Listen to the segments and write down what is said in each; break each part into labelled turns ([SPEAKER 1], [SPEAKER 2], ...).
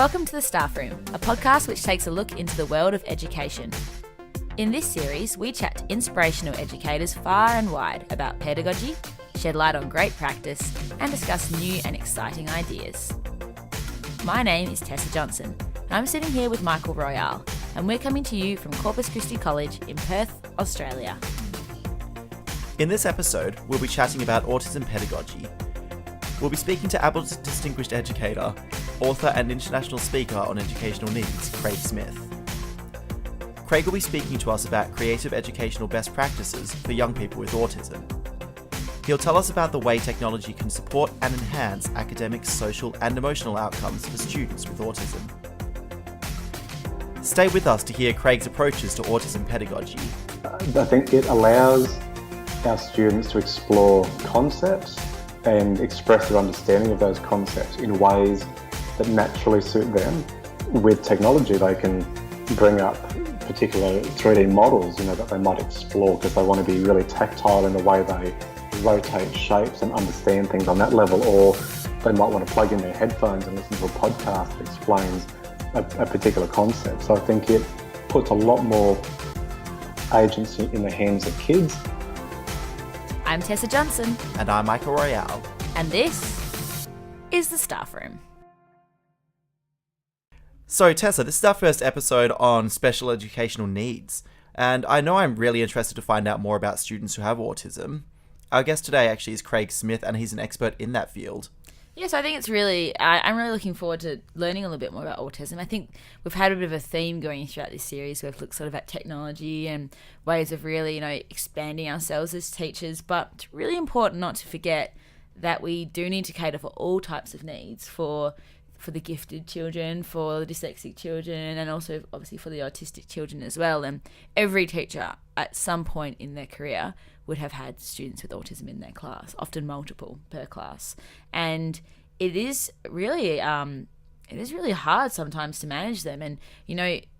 [SPEAKER 1] Welcome to the Staffroom, a podcast which takes a look into the world of education. In this series, we chat to inspirational educators far and wide about pedagogy, shed light on great practice, and discuss new and exciting ideas. My name is Tessa Johnson, and I'm sitting here with Michael Royale, and we're coming to you from Corpus Christi College in Perth, Australia.
[SPEAKER 2] In this episode, we'll be chatting about autism pedagogy. We'll be speaking to Apple's Distinguished Educator, author and international speaker on educational needs, Craig Smith. Craig will be speaking to us about creative educational best practices for young people with autism. He'll tell us about the way technology can support and enhance academic, social and emotional outcomes for students with autism. Stay with us to hear Craig's approaches to autism pedagogy.
[SPEAKER 3] I think it allows our students to explore concepts and express their understanding of those concepts in ways that naturally suit them. With technology, they can bring up particular 3D models, that they might explore because they want to be really tactile in the way they rotate shapes and understand things on that level, or they might want to plug in their headphones and listen to a podcast that explains a particular concept. So I think it puts a lot more agency in the hands of kids.
[SPEAKER 1] I'm Tessa Johnson.
[SPEAKER 2] And I'm Michael Royale.
[SPEAKER 1] And this is the Staffroom.
[SPEAKER 2] So Tessa, this is our first episode on special educational needs. And I know I'm really interested to find out more about students who have autism. Our guest today actually is Craig Smith, and he's an expert in that field.
[SPEAKER 1] Yes, I think it's really, I'm really looking forward to learning a little bit more about autism. I think we've had a bit of a theme going throughout this series where we've looked sort of at technology and ways of really, expanding ourselves as teachers. But it's really important not to forget that we do need to cater for all types of needs for the gifted children, for the dyslexic children, and also obviously for the autistic children as well. And every teacher at some point in their career would have had students with autism in their class, often multiple per class. And it is really hard sometimes to manage them. And,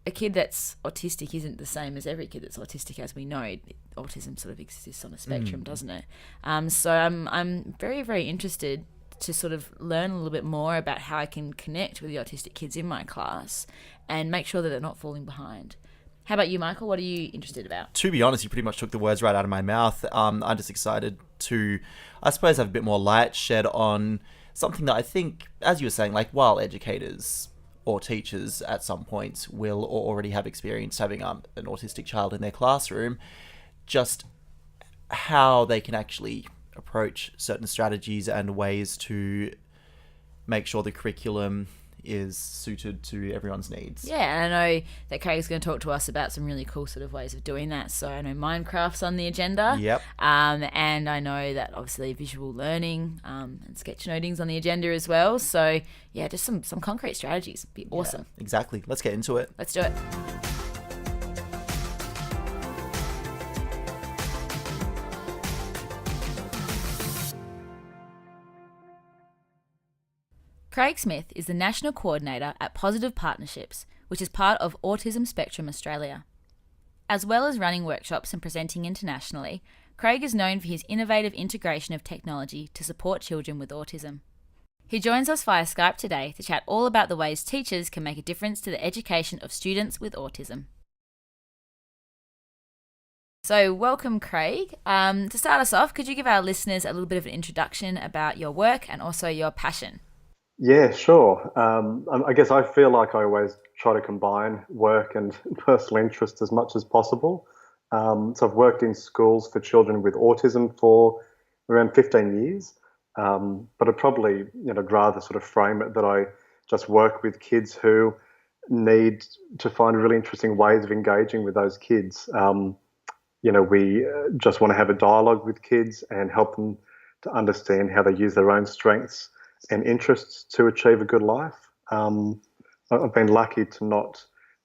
[SPEAKER 1] a kid that's autistic isn't the same as every kid that's autistic, as we know. Autism sort of exists on a spectrum, doesn't it? So I'm very, very interested to sort of learn a little bit more about how I can connect with the autistic kids in my class and make sure that they're not falling behind. How about you, Michael? What are you interested about?
[SPEAKER 2] To be honest, you pretty much took the words right out of my mouth. I'm just excited to, I suppose, have a bit more light shed on something that I think, as you were saying, while educators or teachers at some point will or already have experienced having an autistic child in their classroom, just how they can actually approach certain strategies and ways to make sure the curriculum is suited to everyone's needs.
[SPEAKER 1] Yeah, and I know that Craig's going to talk to us about some really cool sort of ways of doing that. So I know Minecraft's on the agenda.
[SPEAKER 2] Yep.
[SPEAKER 1] And I know that obviously visual learning and sketchnoting's on the agenda as well. So yeah, just some concrete strategies. Be awesome.
[SPEAKER 2] Yeah, exactly. Let's get into it.
[SPEAKER 1] Let's do it. Craig Smith is the National Coordinator at Positive Partnerships, which is part of Autism Spectrum Australia. As well as running workshops and presenting internationally, Craig is known for his innovative integration of technology to support children with autism. He joins us via Skype today to chat all about the ways teachers can make a difference to the education of students with autism. So welcome, Craig. To start us off, could you give our listeners a little bit of an introduction about your work and also your passion?
[SPEAKER 3] Yeah, sure. I guess I feel like I always try to combine work and personal interest as much as possible. So I've worked in schools for children with autism for around 15 years. But I'd probably, I'd rather sort of frame it that I just work with kids who need to find really interesting ways of engaging with those kids. We just want to have a dialogue with kids and help them to understand how they use their own strengths and interests to achieve a good life. I've been lucky to not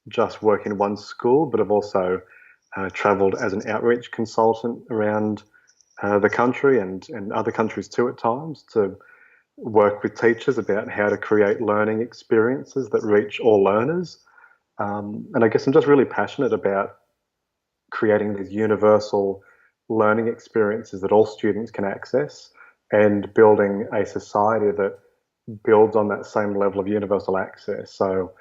[SPEAKER 3] just work in one school, but I've also travelled as an outreach consultant around the country and other countries too at times to work with teachers about how to create learning experiences that reach all learners. And I guess I'm just really passionate about creating these universal learning experiences that all students can access and building a society that builds on that same level of universal access. So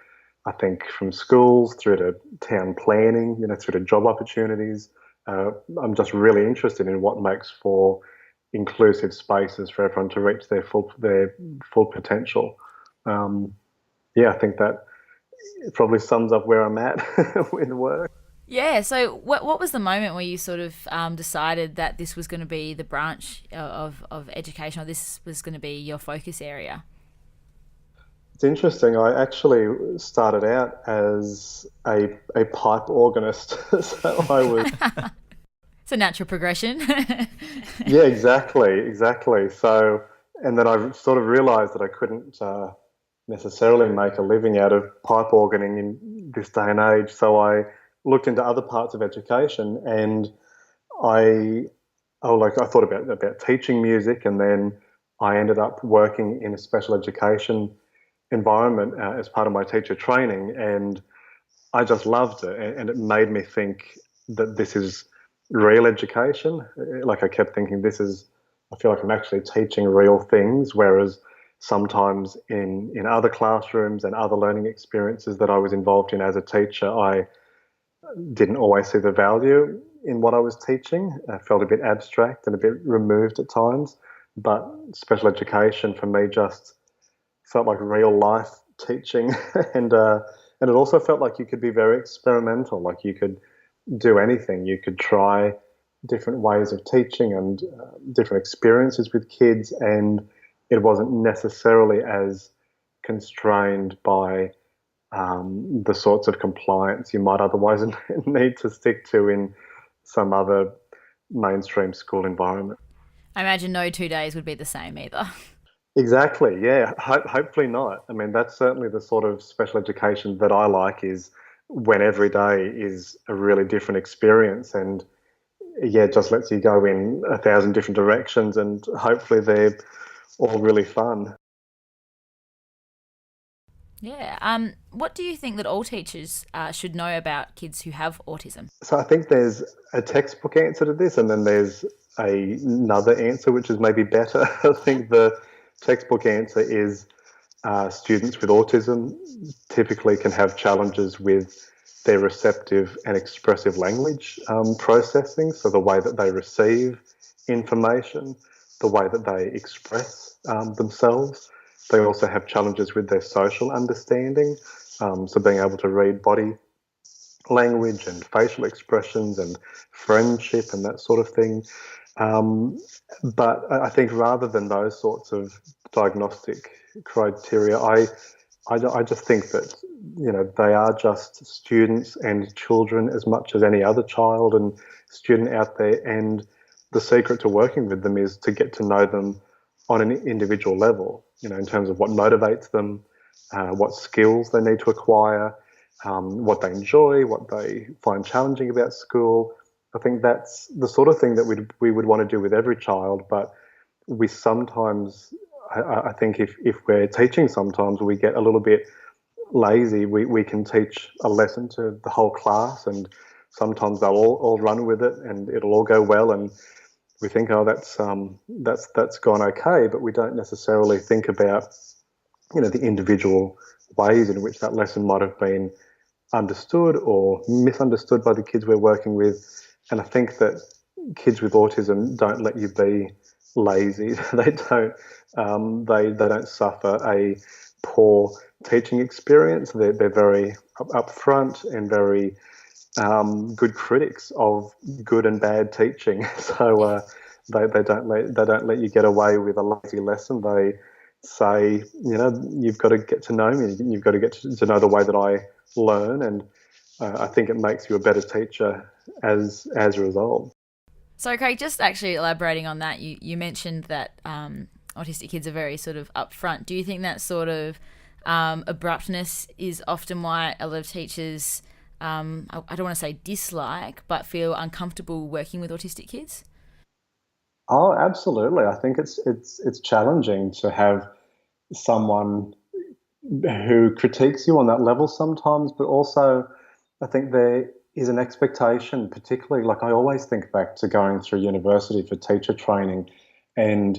[SPEAKER 3] I think from schools through to town planning, through to job opportunities, I'm just really interested in what makes for inclusive spaces for everyone to reach their full potential. Um, yeah, I think that probably sums up where I'm at in work.
[SPEAKER 1] Yeah. So, what was the moment where you sort of decided that this was going to be the branch of education, or this was going to be your focus area?
[SPEAKER 3] It's interesting. I actually started out as a pipe organist, so I was.
[SPEAKER 1] It's a natural progression.
[SPEAKER 3] Yeah, exactly. So, and then I sort of realised that I couldn't necessarily make a living out of pipe organing in this day and age. So I looked into other parts of education, and I, I thought about teaching music, and then I ended up working in a special education environment as part of my teacher training, and I just loved it, and it made me think that this is real education. Like I kept thinking, I feel like I'm actually teaching real things, whereas sometimes in other classrooms and other learning experiences that I was involved in as a teacher, I didn't always see the value in what I was teaching. I felt a bit abstract and a bit removed at times. But special education for me just felt like real life teaching, and and it also felt like you could be very experimental. Like you could do anything. You could try different ways of teaching and different experiences with kids, and it wasn't necessarily as constrained by the sorts of compliance you might otherwise need to stick to in some other mainstream school environment.
[SPEAKER 1] I imagine no 2 days would be the same either.
[SPEAKER 3] Exactly. Yeah. Hopefully not. I mean, that's certainly the sort of special education that I like, is when every day is a really different experience, and yeah, it just lets you go in a thousand different directions, and hopefully they're all really fun.
[SPEAKER 1] Yeah. What do you think that all teachers should know about kids who have autism?
[SPEAKER 3] So I think there's a textbook answer to this, and then there's another answer which is maybe better. I think the textbook answer is students with autism typically can have challenges with their receptive and expressive language processing, so the way that they receive information, the way that they express themselves. They also have challenges with their social understanding, so being able to read body language and facial expressions and friendship and that sort of thing. Um, but I think rather than those sorts of diagnostic criteria, I just think that they are just students and children as much as any other child and student out there, and the secret to working with them is to get to know them on an individual level, in terms of what motivates them, what skills they need to acquire, what they enjoy, what they find challenging about school. I think that's the sort of thing that we would want to do with every child, but we sometimes, I think if we're teaching, sometimes we get a little bit lazy. We can teach a lesson to the whole class, and sometimes they'll all run with it and it'll all go well, and we think, oh, that's gone okay, but we don't necessarily think about the individual ways in which that lesson might have been understood or misunderstood by the kids we're working with. And I think that kids with autism don't let you be lazy. They don't suffer a poor teaching experience. They're very upfront and very good critics of good and bad teaching. So they don't let you get away with a lazy lesson. They say, you've got to get to know me. You've got to get to know the way that I learn, and I think it makes you a better teacher as a result.
[SPEAKER 1] So, Craig, just actually elaborating on that, you mentioned that autistic kids are very sort of upfront. Do you think that sort of abruptness is often why a lot of teachers, I don't want to say dislike, but feel uncomfortable working with autistic kids?
[SPEAKER 3] Oh, absolutely. I think it's challenging to have someone who critiques you on that level sometimes, but also I think there is an expectation, particularly like I always think back to going through university for teacher training, and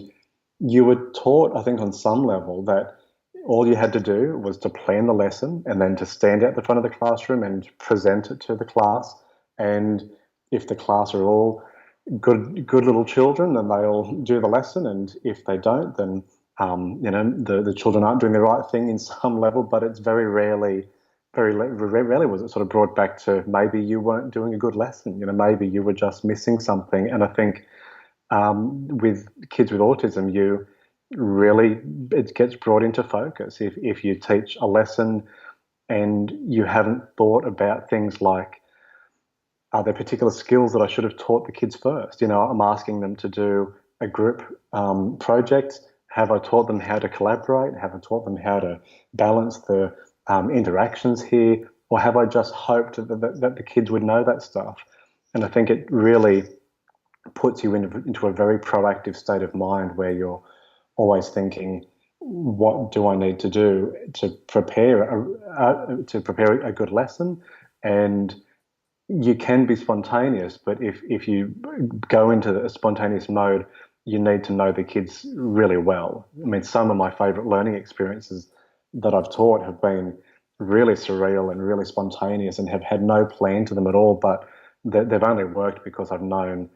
[SPEAKER 3] you were taught, I think, on some level that all you had to do was to plan the lesson and then to stand out the front of the classroom and present it to the class. And if the class are all good little children, then they'll do the lesson. And if they don't, then the children aren't doing the right thing in some level. But it's very rarely was it sort of brought back to maybe you weren't doing a good lesson. Maybe you were just missing something. And I think with kids with autism, it gets brought into focus if you teach a lesson and you haven't thought about things like, are there particular skills that I should have taught the kids first? I'm asking them to do a group project. Have I taught them how to collaborate? Have I taught them how to balance the interactions here? Or have I just hoped that the kids would know that stuff? And I think it really puts you into a very proactive state of mind where you're always thinking, what do I need to do to prepare a good lesson? And you can be spontaneous, but if you go into a spontaneous mode, you need to know the kids really well. I mean, some of my favorite learning experiences that I've taught have been really surreal and really spontaneous and have had no plan to them at all, but they've only worked because I've known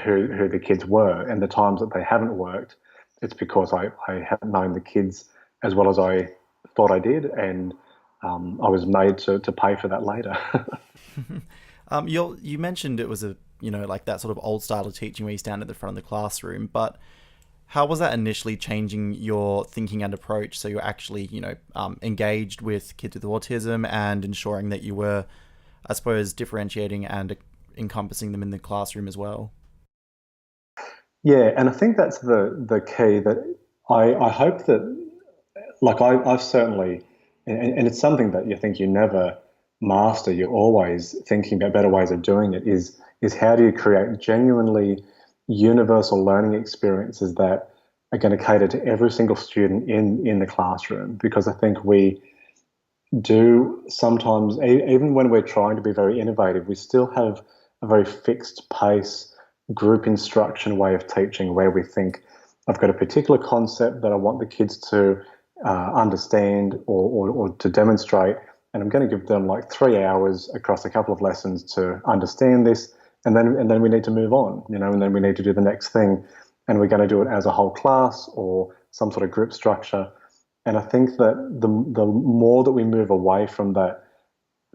[SPEAKER 3] who the kids were. And the times that they haven't worked, it's because I haven't known the kids as well as I thought I did, and I was made to pay for that later.
[SPEAKER 2] You mentioned it was like that sort of old style of teaching where you stand at the front of the classroom, but how was that initially changing your thinking and approach so you're actually, engaged with kids with autism and ensuring that you were, I suppose, differentiating and encompassing them in the classroom as well?
[SPEAKER 3] Yeah, and I think that's the key that I hope that, like I've certainly, and it's something that you think you never master, you're always thinking about better ways of doing it, is how do you create genuinely universal learning experiences that are going to cater to every single student in the classroom? Because I think we do sometimes, even when we're trying to be very innovative, we still have a very fixed pace group instruction way of teaching where we think, I've got a particular concept that I want the kids to understand or to demonstrate, and I'm going to give them like 3 hours across a couple of lessons to understand this, and then we need to move on, and then we need to do the next thing, and we're going to do it as a whole class or some sort of group structure. And I think that the more that we move away from that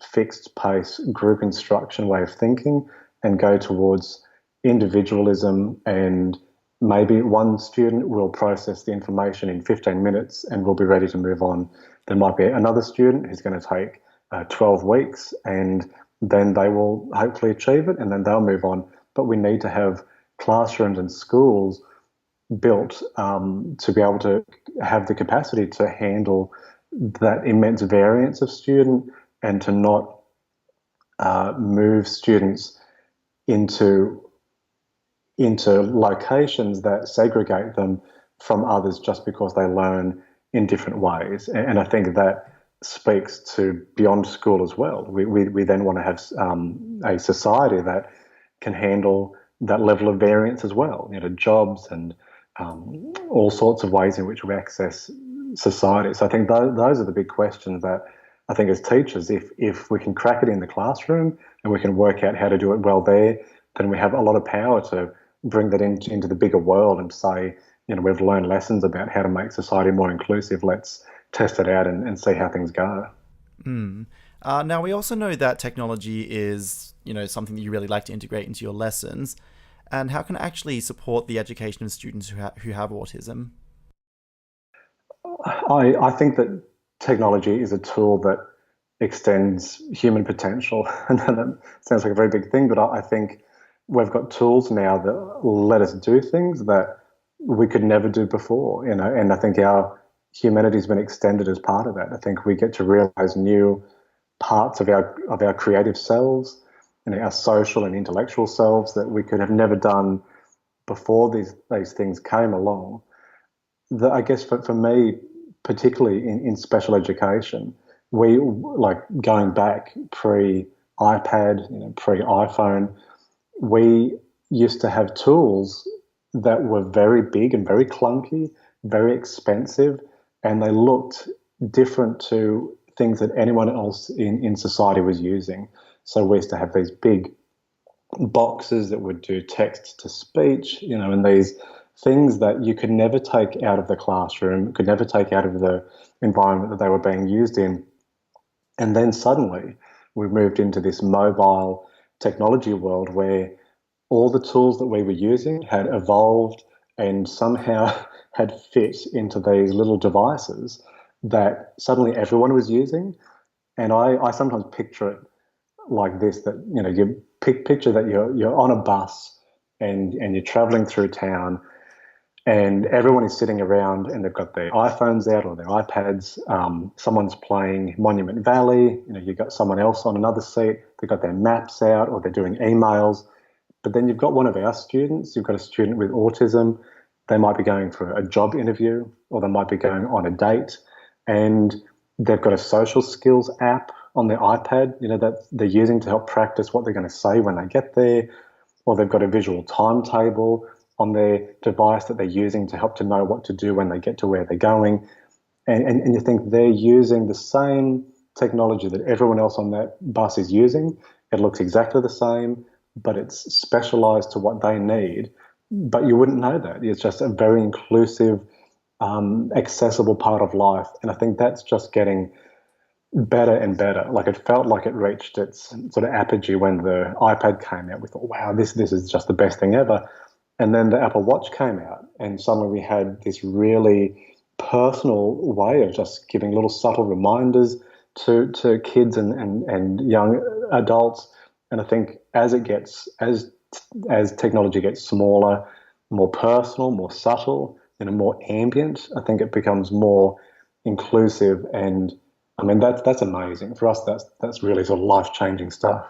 [SPEAKER 3] fixed pace group instruction way of thinking and go towards individualism, and maybe one student will process the information in 15 minutes and will be ready to move on. There might be another student who's going to take 12 weeks and then they will hopefully achieve it and then they'll move on. But we need to have classrooms and schools built to be able to have the capacity to handle that immense variance of student and to not move students into locations that segregate them from others just because they learn in different ways. And I think that speaks to beyond school as well. We then want to have a society that can handle that level of variance as well, jobs and all sorts of ways in which we access society. So I think those are the big questions that I think as teachers, if we can crack it in the classroom and we can work out how to do it well there, then we have a lot of power to bring that into the bigger world and say, we've learned lessons about how to make society more inclusive. Let's test it out and see how things go.
[SPEAKER 2] Now, we also know that technology is, something that you really like to integrate into your lessons. And how can it actually support the education of students who have autism?
[SPEAKER 3] I think that technology is a tool that extends human potential. And that sounds like a very big thing, but I think we've got tools now that let us do things that we could never do before, and I think our humanity's been extended as part of that. I think we get to realize new parts of our creative selves and our social and intellectual selves that we could have never done before these things came along. I guess for me, particularly in special education, we, like going back pre-iPad, pre-iPhone, we used to have tools that were very big and very clunky, very expensive, and they looked different to things that anyone else in society was using. So we used to have these big boxes that would do text to speech, and these things that you could never take out of the classroom, could never take out of the environment that they were being used in. And then suddenly we moved into this mobile technology world where all the tools that we were using had evolved and somehow had fit into these little devices that suddenly everyone was using. And I sometimes picture it like this, that you picture that you're on a bus and you're traveling through town, and everyone is sitting around and they've got their iPhones out or their iPads. Someone's playing Monument Valley. You've got someone else on another seat. They've got their maps out or they're doing emails. But then you've got one of our students. You've got a student with autism. They might be going for a job interview, or they might be going on a date, and they've got a social skills app on their iPad, that they're using to help practice what they're going to say when they get there, or they've got a visual timetable on their device that they're using to help to know what to do when they get to where they're going. And you think they're using the same technology that everyone else on that bus is using. It looks exactly the same, but it's specialized to what they need. But you wouldn't know that. It's just a very inclusive, accessible part of life. And I think that's just getting better and better. Like, it felt like it reached its sort of apogee when the iPad came out. We thought, wow, this is just the best thing ever. And then the Apple Watch came out, and suddenly we had this really personal way of just giving little subtle reminders to kids and young adults. And I think as technology gets smaller, more personal, more subtle, more ambient, I think it becomes more inclusive. And I mean, that's amazing. For us, that's really sort of life-changing stuff.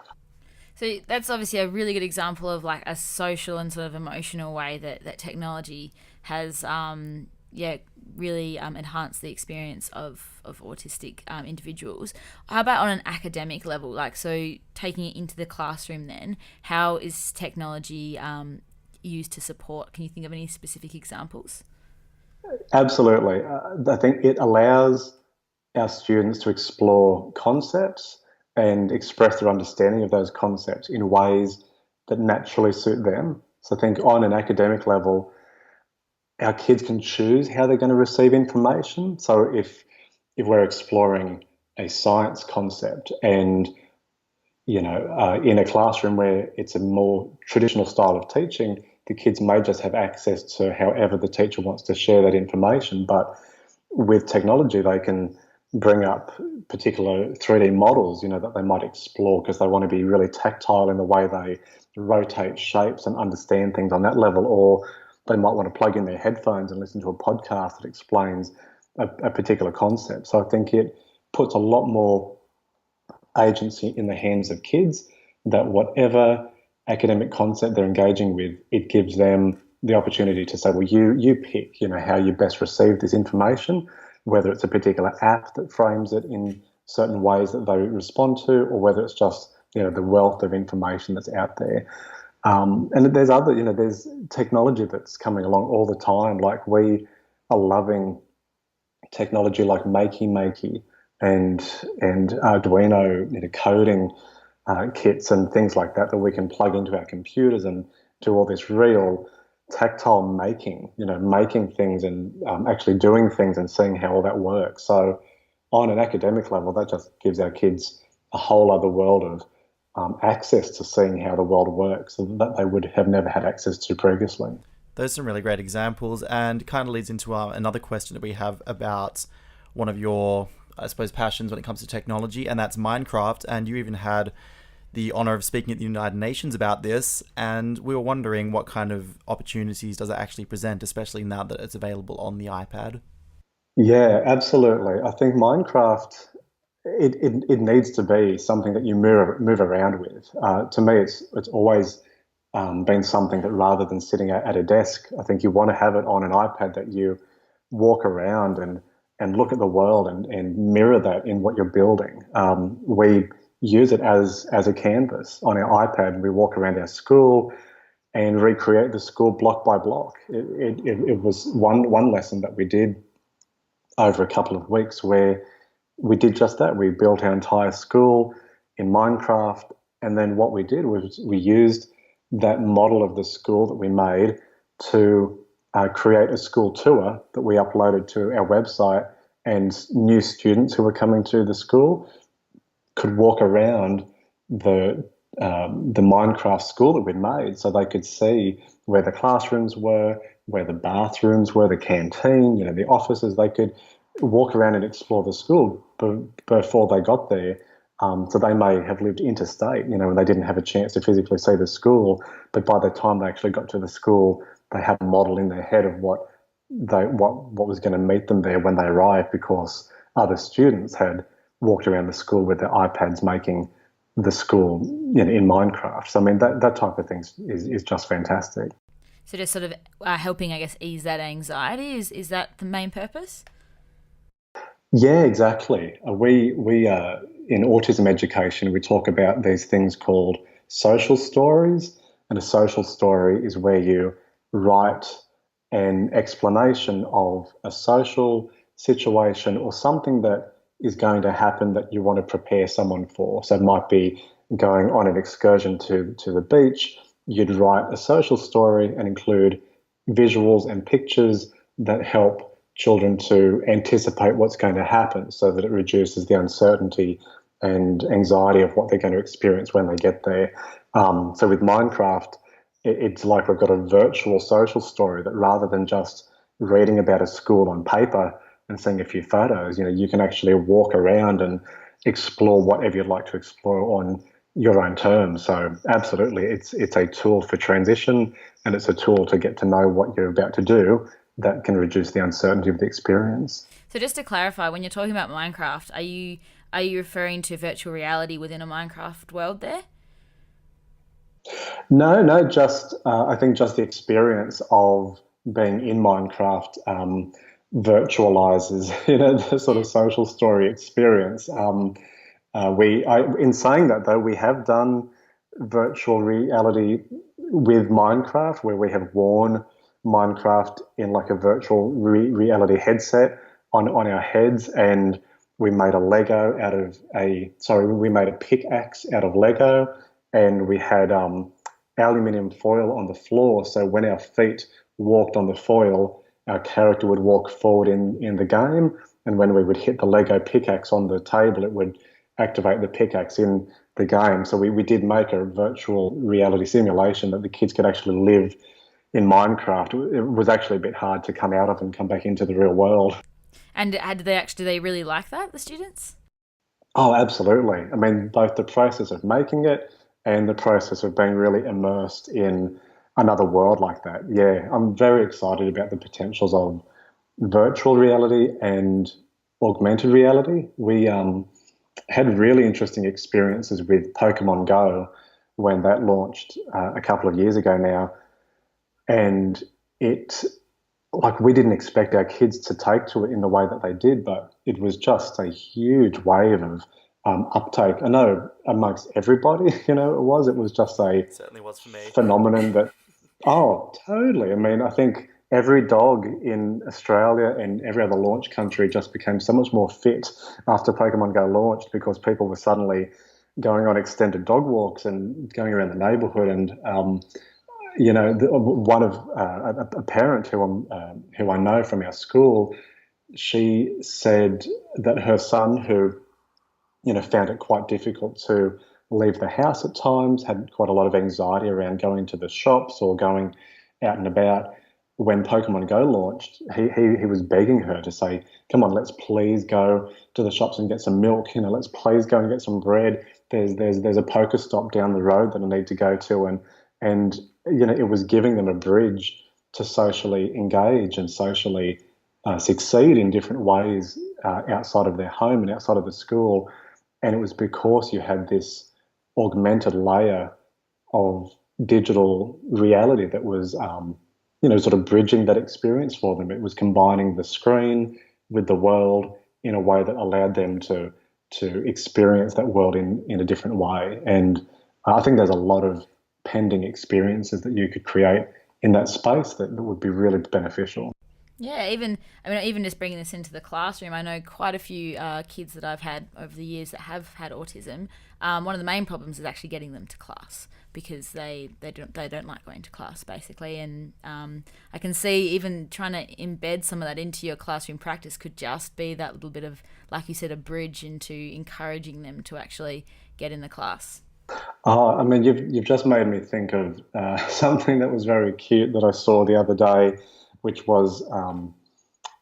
[SPEAKER 1] So that's obviously a really good example of like a social and sort of emotional way that technology has, really enhanced the experience of autistic individuals. How about on an academic level? Like, so taking it into the classroom then, how is technology used to support? Can you think of any specific examples?
[SPEAKER 3] Absolutely. I think it allows our students to explore concepts and express their understanding of those concepts in ways that naturally suit them. So I think on an academic level, our kids can choose how they're going to receive information. So if we're exploring a science concept and, in a classroom where it's a more traditional style of teaching, the kids may just have access to however the teacher wants to share that information. But with technology, they can bring up particular 3D models, that they might explore because they want to be really tactile in the way they rotate shapes and understand things on that level. Or they might want to plug in their headphones and listen to a podcast that explains a particular concept. So I think it puts a lot more agency in the hands of kids, that whatever academic concept they're engaging with, it gives them the opportunity to say, well, you pick, how you best receive this information, whether it's a particular app that frames it in certain ways that they respond to, or whether it's just, the wealth of information that's out there. And there's there's technology that's coming along all the time. Like, we are loving technology like Makey and Arduino, coding kits and things like that we can plug into our computers and do all this real tactile making things and actually doing things and seeing how all that works. So on an academic level, that just gives our kids a whole other world of access to seeing how the world works that they would have never had access to previously.
[SPEAKER 2] Those are some really great examples, and kind of leads into another question that we have about one of your, I suppose, passions when it comes to technology, and that's Minecraft. And you even had the honor of speaking at the United Nations about this, and we were wondering what kind of opportunities does it actually present, especially now that it's available on the iPad?
[SPEAKER 3] Yeah, absolutely. I think Minecraft, it needs to be something that you move around with. To me, it's always been something that, rather than sitting at a desk, I think you want to have it on an iPad that you walk around and look at the world and mirror that in what you're building. We use it as a canvas on our iPad. We walk around our school and recreate the school block by block. It was one lesson that we did over a couple of weeks where we did just that. We built our entire school in Minecraft, and then what we did was we used that model of the school that we made to create a school tour that we uploaded to our website, and new students who were coming to the school could walk around the Minecraft school that we'd made, so they could see where the classrooms were, where the bathrooms were, the canteen, the offices. They could walk around and explore the school before they got there. So they may have lived interstate, and they didn't have a chance to physically see the school. But by the time they actually got to the school, they had a model in their head of what was going to meet them there when they arrived, because other students had walked around the school with their iPads making the school in Minecraft. So I mean, that type of thing is just fantastic.
[SPEAKER 1] So just sort of helping, I guess, ease that anxiety. Is that the main purpose?
[SPEAKER 3] Yeah, exactly. We in autism education, we talk about these things called social stories, and a social story is where you write an explanation of a social situation or something that is going to happen that you want to prepare someone for. So it might be going on an excursion to the beach. You'd write a social story and include visuals and pictures that help children to anticipate what's going to happen, so that it reduces the uncertainty and anxiety of what they're going to experience when they get there. So with Minecraft, it's like we've got a virtual social story that, rather than just reading about a school on paper and seeing a few photos, you can actually walk around and explore whatever you'd like to explore on your own terms. So absolutely, it's a tool for transition, and it's a tool to get to know what you're about to do that can reduce the uncertainty of the experience.
[SPEAKER 1] So just to clarify, when you're talking about Minecraft, are you referring to virtual reality within a Minecraft world there?
[SPEAKER 3] No, just I think just the experience of being in Minecraft virtualizes, the sort of social story experience. In saying that though, we have done virtual reality with Minecraft, where we have worn Minecraft in like a virtual reality headset on our heads, and we made we made a pickaxe out of Lego, and we had aluminium foil on the floor. So when our feet walked on the foil, our character would walk forward in the game, and when we would hit the Lego pickaxe on the table, it would activate the pickaxe in the game. So we did make a virtual reality simulation that the kids could actually live in Minecraft. It was actually a bit hard to come out of and come back into the real world.
[SPEAKER 1] And do they really like that, the students?
[SPEAKER 3] Oh, absolutely. I mean, both the process of making it and the process of being really immersed in another world like that. Yeah, I'm very excited about the potentials of virtual reality and augmented reality. We had really interesting experiences with Pokemon Go when that launched a couple of years ago now. And we didn't expect our kids to take to it in the way that they did, but it was just a huge wave of uptake. I know amongst everybody, it was just
[SPEAKER 2] It certainly was for me.
[SPEAKER 3] phenomenon that, oh, totally. I mean, I think every dog in Australia and every other launch country just became so much more fit after Pokemon Go launched, because people were suddenly going on extended dog walks and going around the neighborhood. And one of a parent who I know from our school, she said that her son, who found it quite difficult to leave the house at times, had quite a lot of anxiety around going to the shops or going out and about. When Pokemon Go launched, he was begging her to say, "Come on, let's please go to the shops and get some milk. Let's please go and get some bread. There's a Pokestop down the road that I need to go to." And it was giving them a bridge to socially engage and socially succeed in different ways outside of their home and outside of the school. And it was because you had this augmented layer of digital reality that was, sort of bridging that experience for them. It was combining the screen with the world in a way that allowed them to experience that world in a different way. And I think there's a lot of pending experiences that you could create in that space that would be really beneficial.
[SPEAKER 1] Yeah, even just bringing this into the classroom, I know quite a few kids that I've had over the years that have had autism. One of the main problems is actually getting them to class because they don't like going to class basically, and I can see even trying to embed some of that into your classroom practice could just be that little bit of, like you said, a bridge into encouraging them to actually get in the class.
[SPEAKER 3] I mean, you've just made me think of something that was very cute that I saw the other day, which was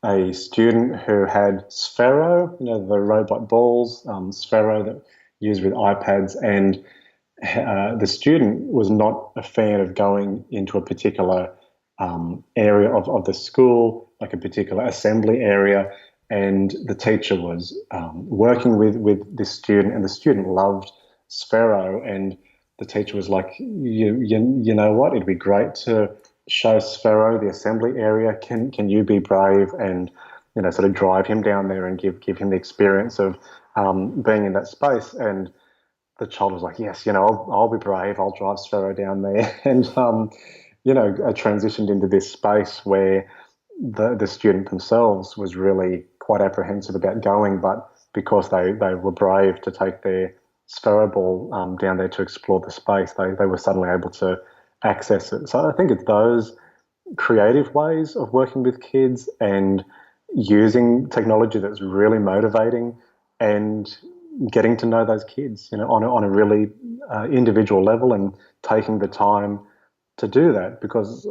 [SPEAKER 3] a student who had Sphero, the robot balls, Sphero that used with iPads, and the student was not a fan of going into a particular area of the school, like a particular assembly area, and the teacher was working with this student, and the student loved Sphero, and the teacher was like, you know what, it'd be great to show Sphero the assembly area. Can you be brave and sort of drive him down there and give him the experience of being in that space? And the child was like, yes, I'll be brave. I'll drive Sphero down there. And, I transitioned into this space where the student themselves was really quite apprehensive about going, but because they were brave to take their Sphero ball down there to explore the space, they were suddenly able to access it. So I think it's those creative ways of working with kids and using technology that's really motivating and getting to know those kids, on a really individual level, and taking the time to do that, because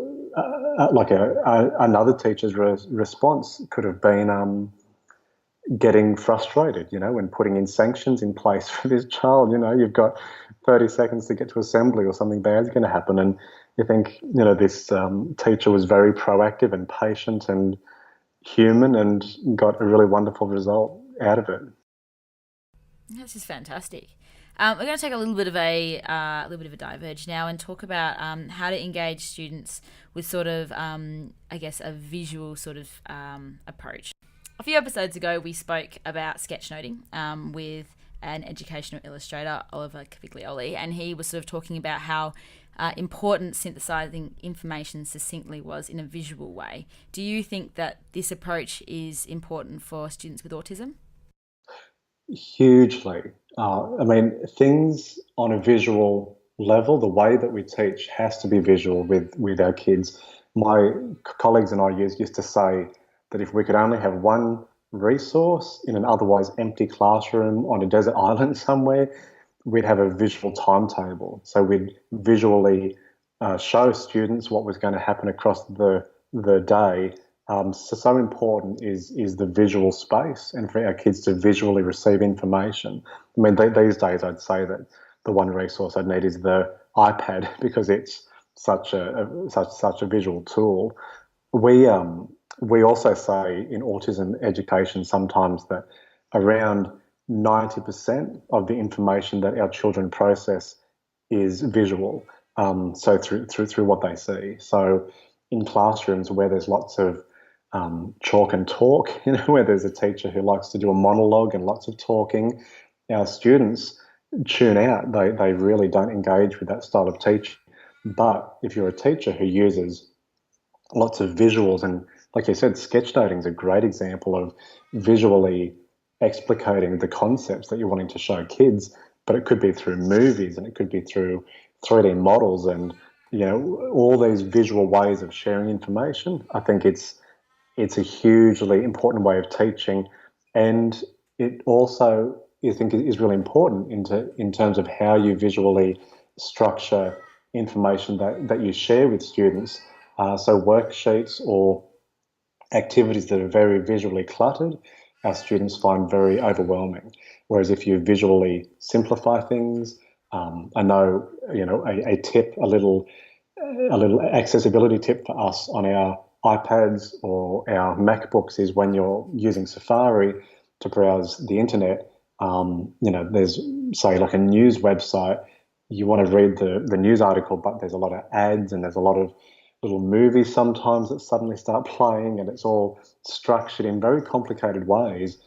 [SPEAKER 3] like another teacher's response could have been getting frustrated, when putting in sanctions in place for this child. You've got 30 seconds to get to assembly or something bad's going to happen, and you think, this teacher was very proactive and patient and human and got a really wonderful result out of it.
[SPEAKER 1] That's just fantastic. We're going to take a little bit of a diverge now and talk about how to engage students with sort of, I guess, a visual sort of approach. A few episodes ago, we spoke about sketchnoting with an educational illustrator, Oliver Caviglioli, and he was sort of talking about how important synthesizing information succinctly was in a visual way. Do you think that this approach is important for students with autism?
[SPEAKER 3] Hugely. I mean, things on a visual level, the way that we teach has to be visual with our kids. My colleagues and I used to say that if we could only have one resource in an otherwise empty classroom on a desert island somewhere, we'd have a visual timetable. So we'd visually show students what was going to happen across the day. So important is the visual space, and for our kids to visually receive information. I mean, these days I'd say that the one resource I'd need is the iPad, because it's such a visual tool. We also say in autism education sometimes that around 90% of the information that our children process is visual. So through what they see. So in classrooms where there's lots of chalk and talk, where there's a teacher who likes to do a monologue and lots of talking, our students tune out. They really don't engage with that style of teaching. But if you're a teacher who uses lots of visuals, and like you said, sketchnoting is a great example of visually explicating the concepts that you're wanting to show kids, but it could be through movies and it could be through 3D models and all these visual ways of sharing information. I think it's a hugely important way of teaching, and it also, I think, is really important in terms of how you visually structure information that you share with students. So worksheets or activities that are very visually cluttered, our students find very overwhelming. Whereas if you visually simplify things, I know, a tip, a little accessibility tip for us on our iPads or our MacBooks is when you're using Safari to browse the internet, there's, say, like a news website, you want to read the news article, but there's a lot of ads and there's a lot of little movies sometimes that suddenly start playing, and it's all structured in very complicated ways.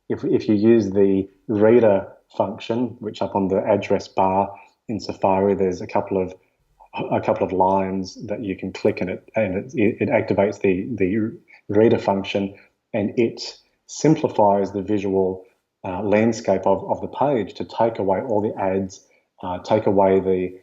[SPEAKER 3] If you use the reader function, which up on the address bar in Safari, there's a couple of lines that you can click, and it activates reader function, and it simplifies the visual landscape of the page to take away all the ads, take away the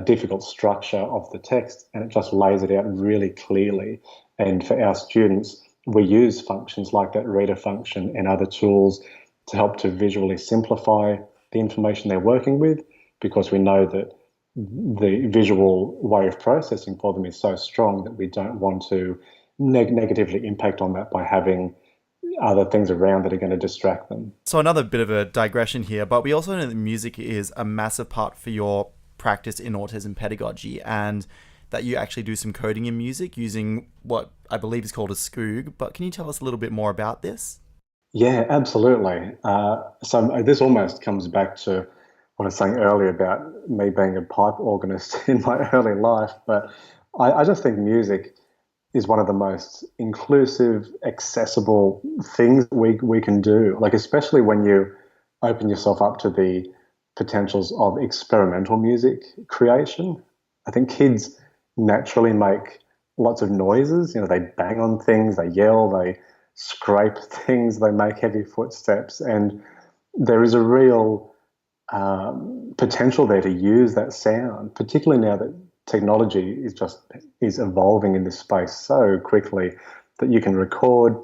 [SPEAKER 3] difficult structure of the text, and it just lays it out really clearly. And for our students, we use functions like that reader function and other tools to help to visually simplify the information they're working with, because we know that the visual way of processing for them is so strong that we don't want to negatively impact on that by having other things around that are going to distract them.
[SPEAKER 2] So another bit of a digression here, but we also know that music is a massive part for your practice in autism pedagogy, and that you actually do some coding in music using what I believe is called a Skoog. But can you tell us a little bit more about this?
[SPEAKER 3] Yeah, absolutely. So this almost comes back to what I was saying earlier about me being a pipe organist in my early life. But I just think music is one of the most inclusive, accessible things we can do. Like, especially when you open yourself up to the potentials of experimental music creation. I think kids naturally make lots of noises. You know, they bang on things, they yell, they scrape things, they make heavy footsteps, and there is a real potential there to use that sound, particularly now that technology is evolving in this space so quickly that you can record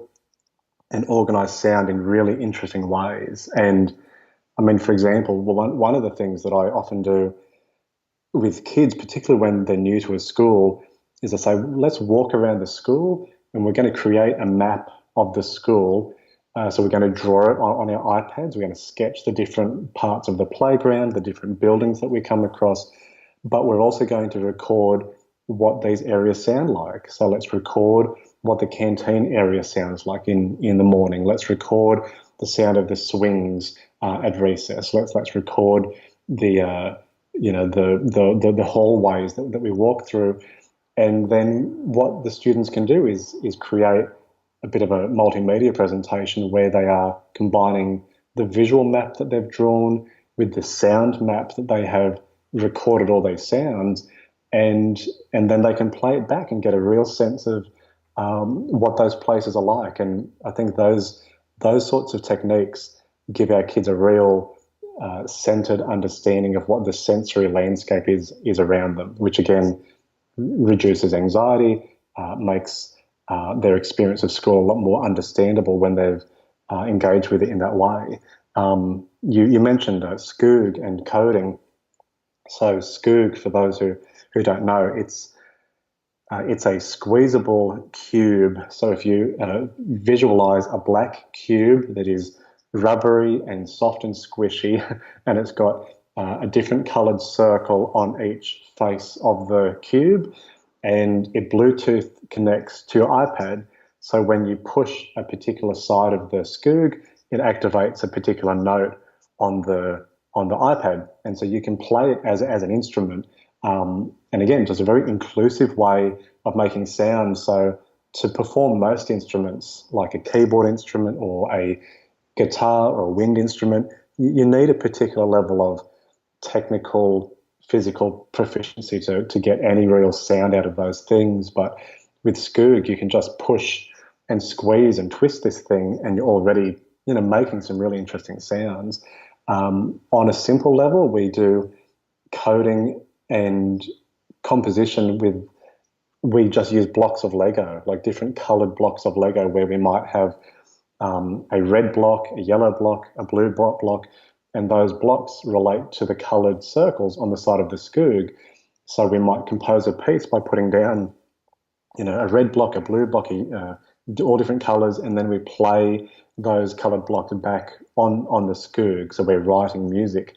[SPEAKER 3] and organize sound in really interesting ways. And I mean, for example, one of the things that I often do with kids, particularly when they're new to a school, is I say, let's walk around the school and we're going to create a map of the school. So we're going to draw it on our iPads. We're going to sketch the different parts of the playground, the different buildings that we come across, but we're also going to record what these areas sound like. So let's record what the canteen area sounds like in the morning. Let's record the sound of the swings at recess. Let's record the the hallways that we walk through. And then what the students can do is create a bit of a multimedia presentation where they are combining the visual map that they've drawn with the sound map that they have recorded all these sounds, and then they can play it back and get a real sense of what those places are like. And I think those sorts of techniques give our kids a real centered understanding of what the sensory landscape is around them, which again reduces anxiety, makes their experience of school a lot more understandable when they've engaged with it in that way. You mentioned Skoog and coding. So Skoog, for those who don't know, it's a squeezable cube. So if you visualize a black cube that is rubbery and soft and squishy, and it's got a different colored circle on each face of the cube, and it Bluetooth connects to your iPad. So when you push a particular side of the Skoog, it activates a particular note on the iPad, and so you can play it as an instrument. And again, just a very inclusive way of making sound. So to perform most instruments, like a keyboard instrument or a guitar or a wind instrument, you need a particular level of technical, physical proficiency to get any real sound out of those things. But with Skoog, you can just push and squeeze and twist this thing, and you're already making some really interesting sounds. On a simple level, we do coding and composition we just use blocks of Lego, like different colored blocks of Lego, where we might have a red block, a yellow block, a blue block, and those blocks relate to the colored circles on the side of the Skoog. So we might compose a piece by putting down, a red block, a blue block, all different colors, and then we play those colored blocks back on the Skoog. So we're writing music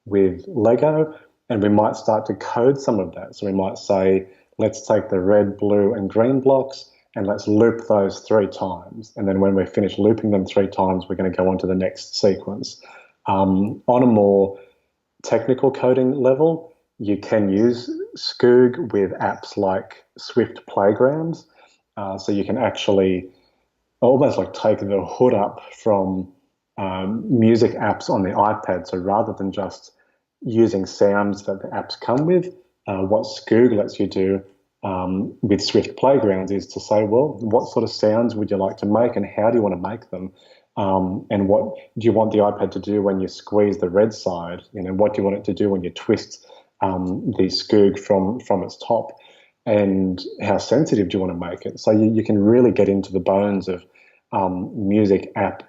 [SPEAKER 3] with Lego, and we might start to code some of that. So we might say, let's take the red, blue, and green blocks, and let's loop those 3 times. And then when we're finished looping them 3 times, we're going to go on to the next sequence. On a more technical coding level, you can use Skoog with apps like Swift Playgrounds. So you can actually almost like take the hood up from music apps on the iPad. So rather than just using sounds that the apps come with, what Skoog lets you do with Swift Playgrounds is to say, well, what sort of sounds would you like to make and how do you want to make them? And what do you want the iPad to do when you squeeze the red side? What do you want it to do when you twist the Skoog from its top? And how sensitive do you want to make it? So you can really get into the bones of music app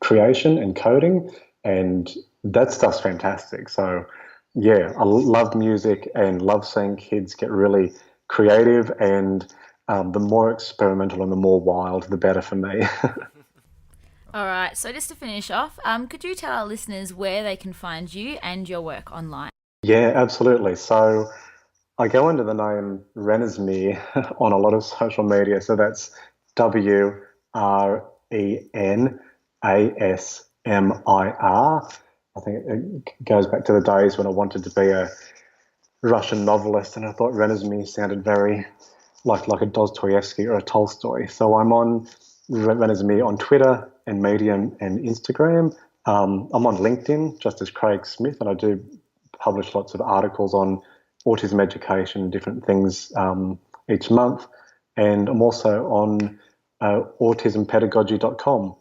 [SPEAKER 3] creation and coding, and that stuff's fantastic. So yeah, I love music and love seeing kids get really creative, and the more experimental and the more wild, the better for me.
[SPEAKER 1] All right, so just to finish off, could you tell our listeners where they can find you and your work online?
[SPEAKER 3] Yeah, absolutely. So I go under the name Renesmee on a lot of social media. So that's WRENASMIR. I think it goes back to the days when I wanted to be a Russian novelist, and I thought Renesmee sounded very like a Dostoevsky or a Tolstoy. So I'm on Renesmee on Twitter and Medium and Instagram. I'm on LinkedIn just as Craig Smith, and I do publish lots of articles on autism education and different things each month. And I'm also on autismpedagogy.com,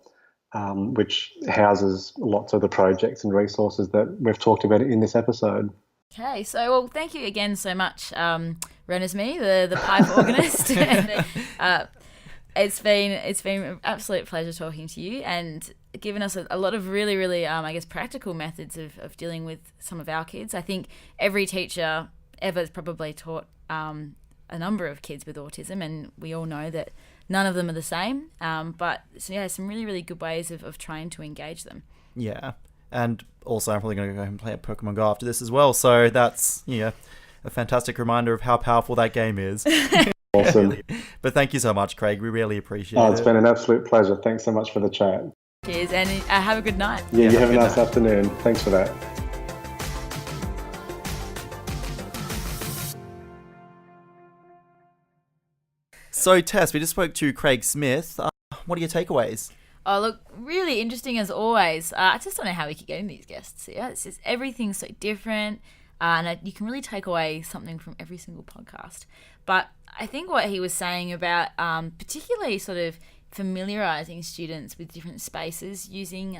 [SPEAKER 3] which houses lots of the projects and resources that we've talked about in this episode.
[SPEAKER 1] Okay, so well, thank you again so much, Renesmee, the pipe organist. It's been an absolute pleasure talking to you and given us a lot of really, really, I guess, practical methods of dealing with some of our kids. I think every teacher ever has probably taught a number of kids with autism, and we all know that none of them are the same. But so yeah, some really, really good ways of trying to engage them.
[SPEAKER 2] Yeah. And also, I'm probably going to go and play a Pokemon Go after this as well. So that's, a fantastic reminder of how powerful that game is.
[SPEAKER 3] Awesome.
[SPEAKER 2] But thank you so much, Craig. We really appreciate it.
[SPEAKER 3] It's been an absolute pleasure. Thanks so much for the chat.
[SPEAKER 1] Cheers, and have a good night.
[SPEAKER 3] Yeah, you have a nice afternoon. Thanks for that.
[SPEAKER 2] So, Tess, we just spoke to Craig Smith. What are your takeaways?
[SPEAKER 1] Oh, look, really interesting as always. I just don't know how we keep getting these guests. Yeah, it's just everything's so different, and you can really take away something from every single podcast. But I think what he was saying about particularly sort of familiarizing students with different spaces using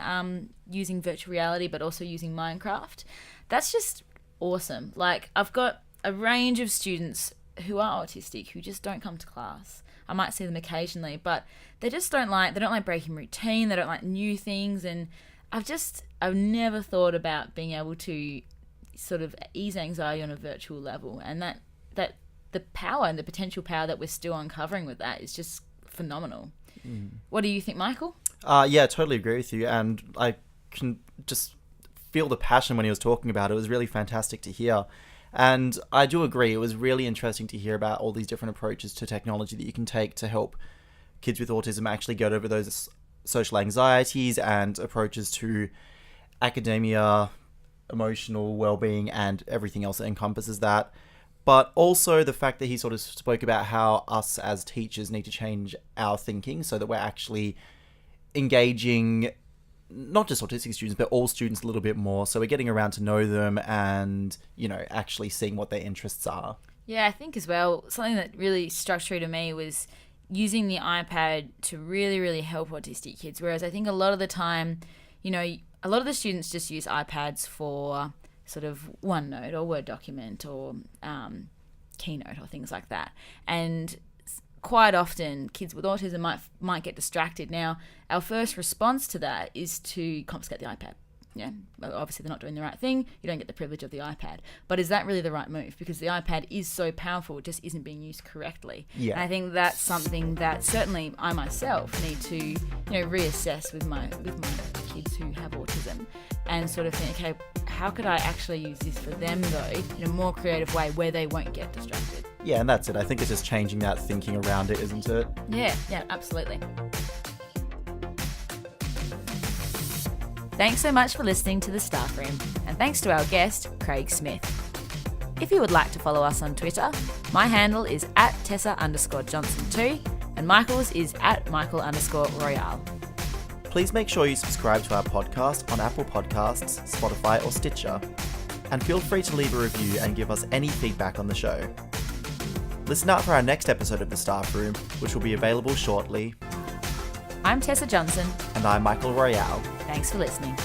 [SPEAKER 1] virtual reality, but also using Minecraft, that's just awesome. Like, I've got a range of students who are autistic who just don't come to class. I might see them occasionally, but they don't like breaking routine, they don't like new things, and I've never thought about being able to sort of ease anxiety on a virtual level, and that the power and the potential power that we're still uncovering with that is just phenomenal. What do you think, Michael?
[SPEAKER 2] Yeah, totally agree with you, and I can just feel the passion when he was talking about it. It was really fantastic to hear. And I do agree, it was really interesting to hear about all these different approaches to technology that you can take to help kids with autism actually get over those social anxieties and approaches to academia, emotional well-being, and everything else that encompasses that. But also the fact that he sort of spoke about how us as teachers need to change our thinking so that we're actually engaging not just autistic students, but all students a little bit more. So we're getting around to know them and, actually seeing what their interests are. Yeah,
[SPEAKER 1] I think as well, something that really struck true to me was using the iPad to really, really help autistic kids. Whereas I think a lot of the time, a lot of the students just use iPads for sort of OneNote or Word document or Keynote or things like that. And quite often kids with autism might get distracted. Now, our first response to that is to confiscate the iPad. Yeah, obviously they're not doing the right thing. You don't get the privilege of the iPad. But is that really the right move? Because the iPad is so powerful, it just isn't being used correctly.
[SPEAKER 2] Yeah.
[SPEAKER 1] And I think that's something that certainly I myself need to, reassess with my kids who have autism, and sort of think, okay, how could I actually use this for them though, in a more creative way where they won't get distracted?
[SPEAKER 2] Yeah, and that's it. I think it's just changing that thinking around it, isn't it?
[SPEAKER 1] Yeah, absolutely. Thanks so much for listening to the Staffroom, and thanks to our guest, Craig Smith. If you would like to follow us on Twitter, my handle is @Tessa_Johnson2, and Michael's is @Michael_Royale.
[SPEAKER 2] Please make sure you subscribe to our podcast on Apple Podcasts, Spotify, or Stitcher. And feel free to leave a review and give us any feedback on the show. Listen out for our next episode of the Staffroom, which will be available shortly.
[SPEAKER 1] I'm Tessa Johnson.
[SPEAKER 2] And I'm Michael Royale.
[SPEAKER 1] Thanks for listening.